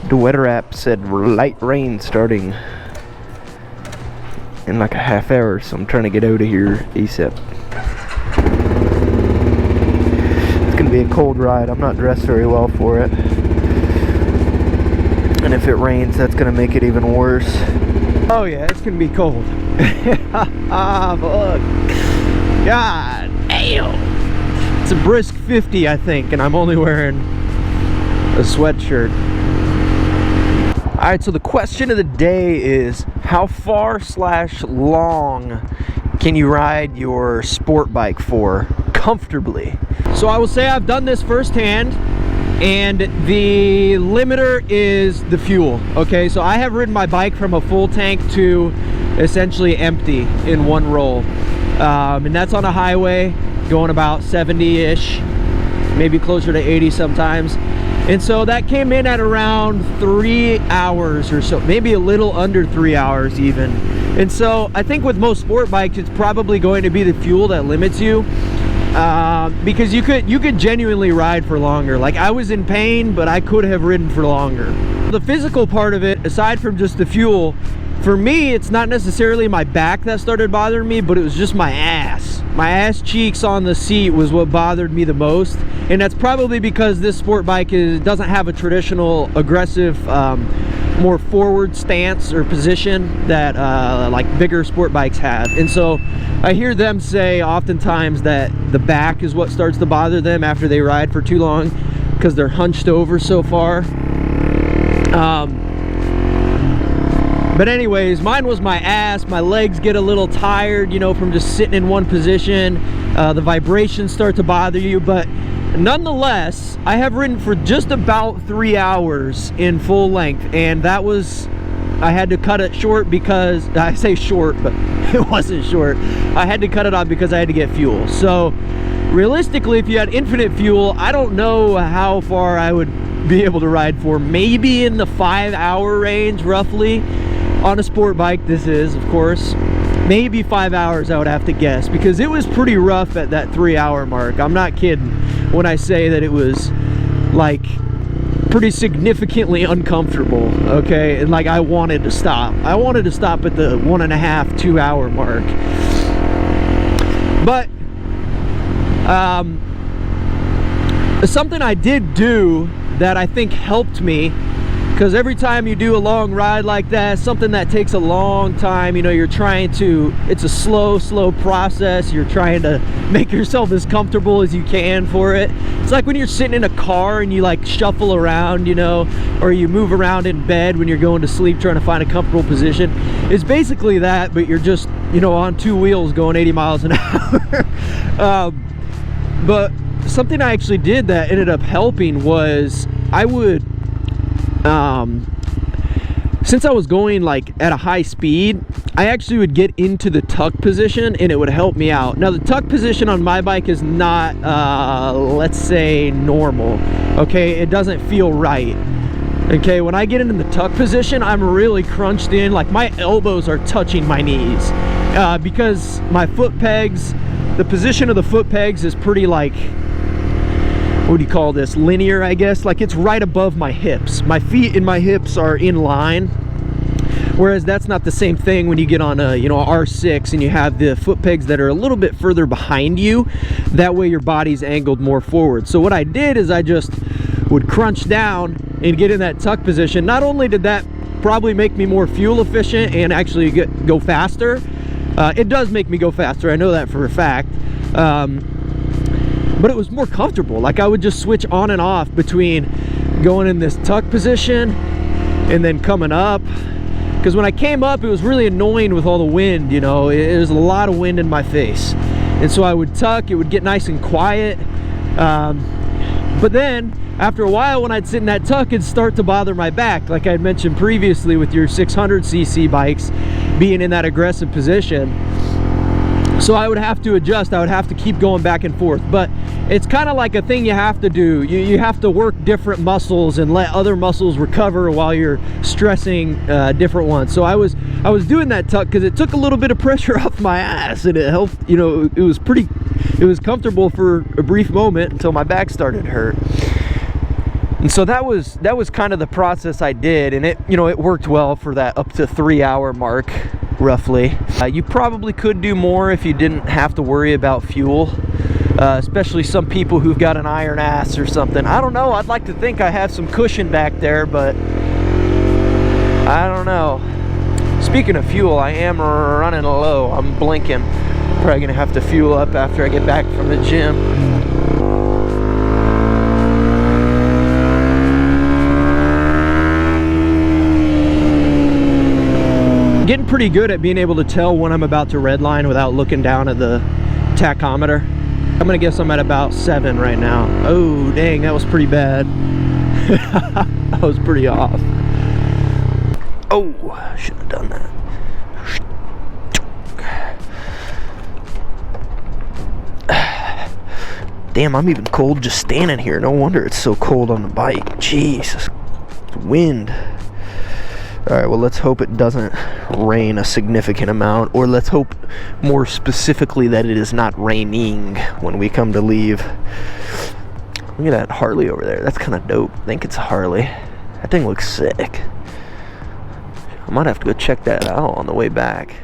The weather app said light rain starting in like a half hour, so I'm trying to get out of here ASAP. It's gonna be a cold ride. I'm not dressed very well for it, and if it rains, that's gonna make it even worse. Oh yeah, it's gonna be cold. Ah, fuck. God damn. It's a brisk 50, I think, and I'm only wearing a sweatshirt. Alright, so the question of the day is, how far / long can you ride your sport bike for comfortably? So I will say I've done this firsthand, and the limiter is the fuel. Okay, so I have ridden my bike from a full tank to essentially empty in one roll. And that's on a highway going about 70-ish, maybe closer to 80 sometimes. And so that came in at around 3 hours or so, maybe a little under 3 hours even. And so I think with most sport bikes, it's probably going to be the fuel that limits you, because you could genuinely ride for longer. Like, I was in pain, but I could have ridden for longer. The physical part of it, aside from just the fuel, for me, it's not necessarily my back that started bothering me, but it was just my ass. My ass cheeks on the seat was what bothered me the most. And that's probably because this sport bike doesn't have a traditional aggressive, more forward stance or position that like bigger sport bikes have. And so I hear them say oftentimes that the back is what starts to bother them after they ride for too long, because they're hunched over so far. But anyways, mine was my ass. My legs get a little tired, you know, from just sitting in one position. The vibrations start to bother you, but nonetheless, I have ridden for just about 3 hours in full length, and that was, I had to cut it short because, I say short, but it wasn't short. I had to cut it off because I had to get fuel. So realistically, if you had infinite fuel, I don't know how far I would be able to ride for. Maybe in the 5-hour range, roughly. On a sport bike, this is, of course. Maybe 5 hours, I would have to guess, because it was pretty rough at that 3-hour mark. I'm not kidding when I say that it was like pretty significantly uncomfortable, okay? And like, I wanted to stop. I wanted to stop at the 1.5 to 2 hour mark. But something I did do that I think helped me, because every time you do a long ride like that, something that takes a long time, you know, you're trying to, it's a slow process. You're trying to make yourself as comfortable as you can for it. It's like when you're sitting in a car and you like shuffle around, you know, or you move around in bed when you're going to sleep trying to find a comfortable position. It's basically that, but you're just, you know, on 2 wheels going 80 miles an hour. But something I actually did that ended up helping was I would, since I was going like at a high speed, I actually would get into the tuck position and it would help me out. Now the tuck position on my bike is not, let's say, normal. Okay, it doesn't feel right. Okay, when I get into the tuck position, I'm really crunched in, like my elbows are touching my knees, because my foot pegs, the position of the foot pegs is pretty like, what do you call this, linear, I guess. Like, it's right above my hips. My feet and my hips are in line, whereas that's not the same thing when you get on a, you know, R6 and you have the foot pegs that are a little bit further behind you. That way your body's angled more forward. So what I did is I just would crunch down and get in that tuck position. Not only did that probably make me more fuel efficient and actually go faster, it does make me go faster, I know that for a fact, but it was more comfortable. Like, I would just switch on and off between going in this tuck position and then coming up, because when I came up, it was really annoying with all the wind, you know. It was a lot of wind in my face, and so I would tuck, it would get nice and quiet, but then after a while, when I'd sit in that tuck, it'd start to bother my back, like I had mentioned previously with your 600cc bikes being in that aggressive position. So I would have to adjust. I would have to keep going back and forth. But it's kind of like a thing you have to do. You have to work different muscles and let other muscles recover while you're stressing different ones. So I was doing that tuck because it took a little bit of pressure off my ass, and it helped. You know, it was comfortable for a brief moment until my back started to hurt. And so that was kind of the process I did, and it worked well for that up to 3-hour mark, roughly. You probably could do more if you didn't have to worry about fuel, especially some people who've got an iron ass or something. I don't know. I'd like to think I have some cushion back there, but I don't know. Speaking of fuel, I am running low. I'm blinking. Probably gonna have to fuel up after I get back from the gym. Getting pretty good at being able to tell when I'm about to redline without looking down at the tachometer. I'm gonna guess I'm at about 7 right now. Oh dang, that was pretty bad. That was pretty off. Oh, should have done that. Damn, I'm even cold just standing here. No wonder it's so cold on the bike. Jesus, wind. All right, well, let's hope it doesn't rain a significant amount, or let's hope more specifically that it is not raining when we come to leave. Look at that Harley over there. That's kind of dope. I think it's a Harley. That thing looks sick. I might have to go check that out on the way back.